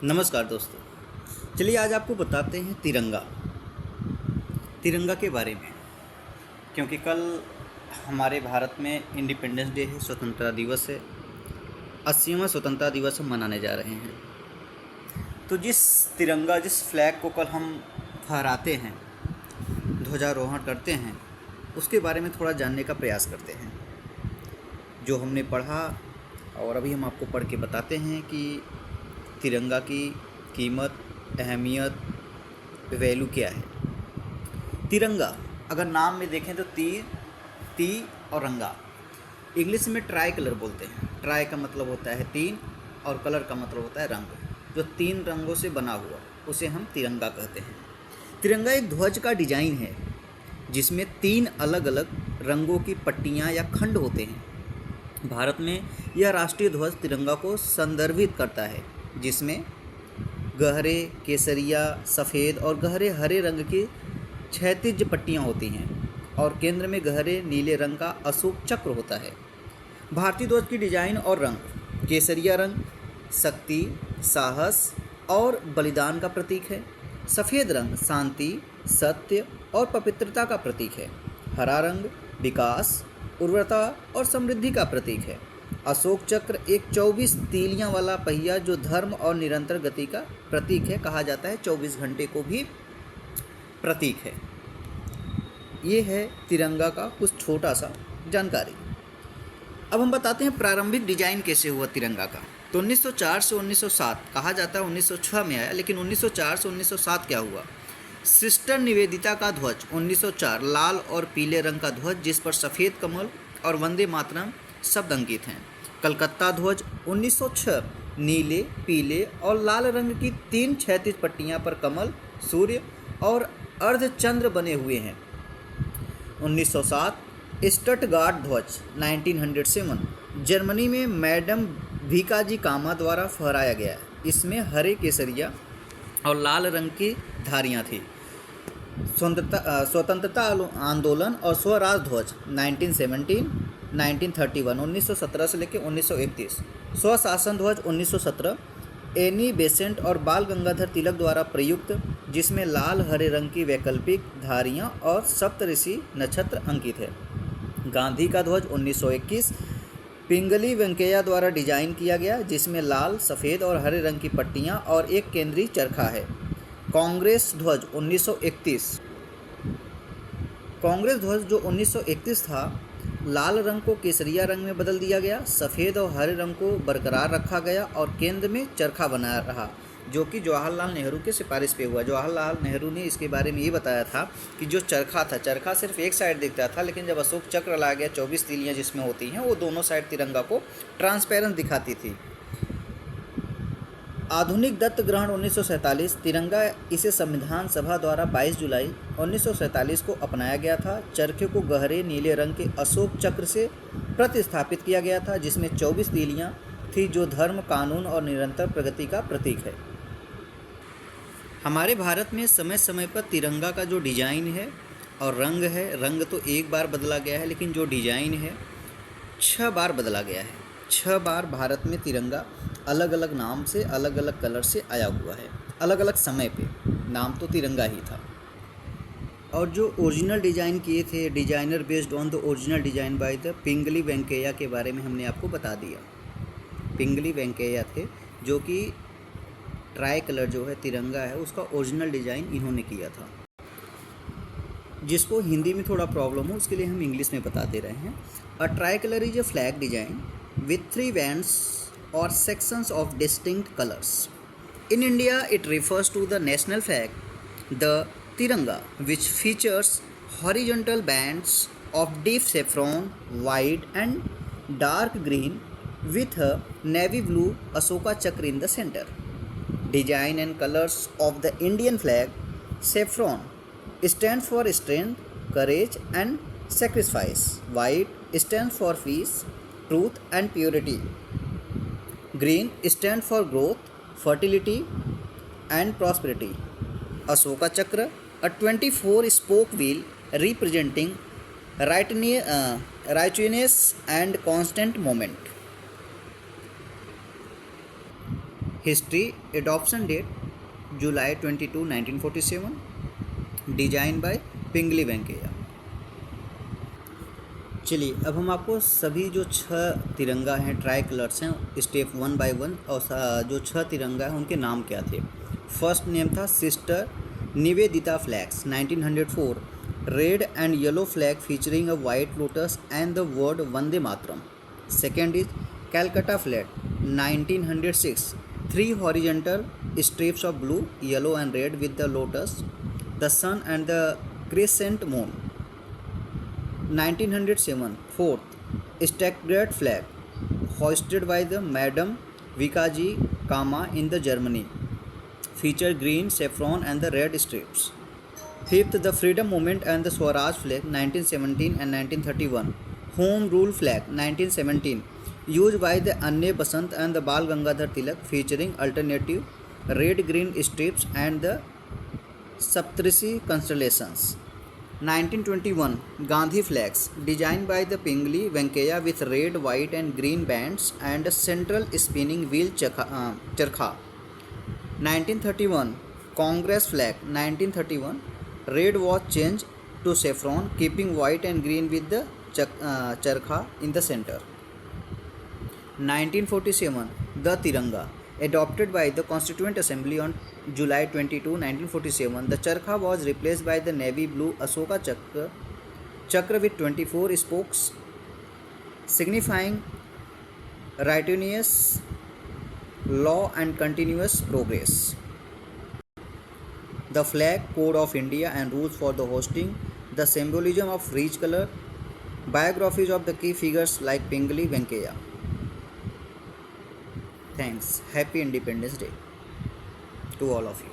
नमस्कार दोस्तों। चलिए आज आपको बताते हैं तिरंगा के बारे में, क्योंकि कल हमारे भारत में इंडिपेंडेंस डे है, स्वतंत्रता दिवस है, 80वां स्वतंत्रता दिवस हम मनाने जा रहे हैं। तो जिस फ्लैग को कल हम फहराते हैं, ध्वजारोहण करते हैं, उसके बारे में थोड़ा जानने का प्रयास करते हैं। जो हमने पढ़ा और अभी हम आपको पढ़ के बताते हैं कि तिरंगा की कीमत, अहमियत, वैल्यू क्या है। तिरंगा अगर नाम में देखें तो ती और रंगा, इंग्लिश में ट्राई कलर बोलते हैं। ट्राई का मतलब होता है तीन और कलर का मतलब होता है रंग। जो तीन रंगों से बना हुआ उसे हम तिरंगा कहते हैं। तिरंगा एक ध्वज का डिजाइन है जिसमें तीन अलग अलग रंगों की पट्टियाँ या खंड होते हैं। भारत में यह राष्ट्रीय ध्वज तिरंगा को संदर्भित करता है, जिसमें गहरे केसरिया, सफ़ेद और गहरे हरे रंग की क्षैतिज पट्टियाँ होती हैं और केंद्र में गहरे नीले रंग का अशोक चक्र होता है। भारतीय ध्वज की डिजाइन और रंग: केसरिया रंग शक्ति, साहस और बलिदान का प्रतीक है। सफ़ेद रंग शांति, सत्य और पवित्रता का प्रतीक है। हरा रंग विकास, उर्वरता और समृद्धि का प्रतीक है। अशोक चक्र एक 24 तीलियां वाला पहिया जो धर्म और निरंतर गति का प्रतीक है। कहा जाता है 24 घंटे को भी प्रतीक है। ये है तिरंगा का कुछ छोटा सा जानकारी। अब हम बताते हैं प्रारंभिक डिजाइन कैसे हुआ तिरंगा का। तो 1904 से 1907, कहा जाता है 1906 में आया, लेकिन 1904 से 1907 क्या हुआ? सिस्टर निवेदिता का ध्वज 1904 लाल और पीले रंग का ध्वज जिस पर सफ़ेद कमल और वंदे मातरम शब्द अंकित हैं। कलकत्ता ध्वज 1906 नीले, पीले और लाल रंग की तीन क्षैतिज पट्टियां पर कमल, सूर्य और अर्धचंद्र बने हुए हैं। 1907 स्टटगार्ट ध्वज 1907 जर्मनी में मैडम भीकाजी कामा द्वारा फहराया गया। इसमें हरे केसरिया और लाल रंग की धारियां थी। स्वतंत्रता आंदोलन और स्वराज ध्वज 1917 1931 1917 से लेकर 1931। स्वशासन ध्वज 1917 एनी बेसेंट और बाल गंगाधर तिलक द्वारा प्रयुक्त, जिसमें लाल हरे रंग की वैकल्पिक धारियां और सप्तऋषि नक्षत्र अंकित है। गांधी का ध्वज 1921 पिंगली वेंकैया द्वारा डिजाइन किया गया, जिसमें लाल, सफ़ेद और हरे रंग की पट्टियां और एक केंद्रीय चरखा है। कांग्रेस ध्वज 1931 कांग्रेस ध्वज जो 1931 था, लाल रंग को केसरिया रंग में बदल दिया गया, सफ़ेद और हरे रंग को बरकरार रखा गया और केंद्र में चरखा बना रहा, जो कि जवाहरलाल नेहरू के सिफारिश पे हुआ। जवाहरलाल नेहरू ने इसके बारे में ये बताया था कि जो चरखा सिर्फ एक साइड दिखता था, लेकिन जब अशोक चक्र लाया गया 24 तीलियाँ जिसमें होती हैं, वो दोनों साइड तिरंगा को ट्रांसपेरेंट दिखाती थी। आधुनिक दत्त ग्रहण 1947 तिरंगा इसे संविधान सभा द्वारा 22 जुलाई 1947 को अपनाया गया था। चरखे को गहरे नीले रंग के अशोक चक्र से प्रतिस्थापित किया गया था, जिसमें 24 तीलियां थी जो धर्म, कानून और निरंतर प्रगति का प्रतीक है। हमारे भारत में समय समय पर तिरंगा का जो डिजाइन है और रंग तो एक बार बदला गया है, लेकिन जो डिजाइन है 6 बार बदला गया है। 6 बार भारत में तिरंगा अलग अलग नाम से, अलग अलग कलर से आया हुआ है। अलग अलग समय पे नाम तो तिरंगा ही था। और जो ओरिजिनल डिज़ाइन किए थे, designer based on the original design by the Pingali Venkayya के बारे में हमने आपको बता दिया। पिंगली वेंकैया थे जो कि ट्राई कलर जो है तिरंगा है उसका ओरिजिनल डिज़ाइन इन्होंने किया था। जिसको हिंदी में थोड़ा प्रॉब्लम हो उसके लिए हम इंग्लिश में बता दे रहे हैं। A try colour is a flag design with 3 bands or sections of distinct colors. In India, it refers to the national flag, the Tiranga, which features horizontal bands of deep saffron, white and dark green with a navy blue Ashoka chakra in the center. Design and colors of the Indian flag: saffron stands for strength, courage and sacrifice. White stands for peace, truth and purity. Green stands for growth, fertility and prosperity. Ashoka Chakra, a 24-spoke wheel representing righteousness and constant movement. History, adoption date July 22, 1947, design by Pingali Venkayya. चलिए अब हम आपको सभी जो 6 तिरंगा हैं, tricolours हैं, step 1 by 1 और जो 6 तिरंगा हैं उनके नाम क्या थे। फर्स्ट नेम था sister Nivedita flags 1904, red and yellow flag featuring a white lotus and the word Vande Mataram. Second is Calcutta flag 1906, 3 horizontal strips of blue, yellow and red with the lotus, the sun and the crescent moon. 1907, fourth Staggered flag, hoisted by the Madam Vikaji Kama in the Germany, feature green, saffron and the red strips. Fifth, the Freedom Movement and the Swaraj flag 1917 and 1931, Home Rule flag 1917, used by the Anye Basant and the Bal Gangadhar Tilak, featuring alternative red green strips and the Saptrisi constellations. 1921, Gandhi flags designed by the Pingali Venkaiah with red, white and green bands and a central spinning wheel charkha. 1931, Congress flag 1931, red was changed to saffron, keeping white and green with the charkha in the center. 1947, the Tiranga, adopted by the Constituent Assembly on July 22, 1947. The charkha was replaced by the navy blue Ashoka chakra with 24 spokes, signifying righteousness, law and continuous progress. The flag code of India and rules for the hosting, the symbolism of rich color, biographies of the key figures like Pingali Venkaiah. Thanks. Happy Independence Day to all of you.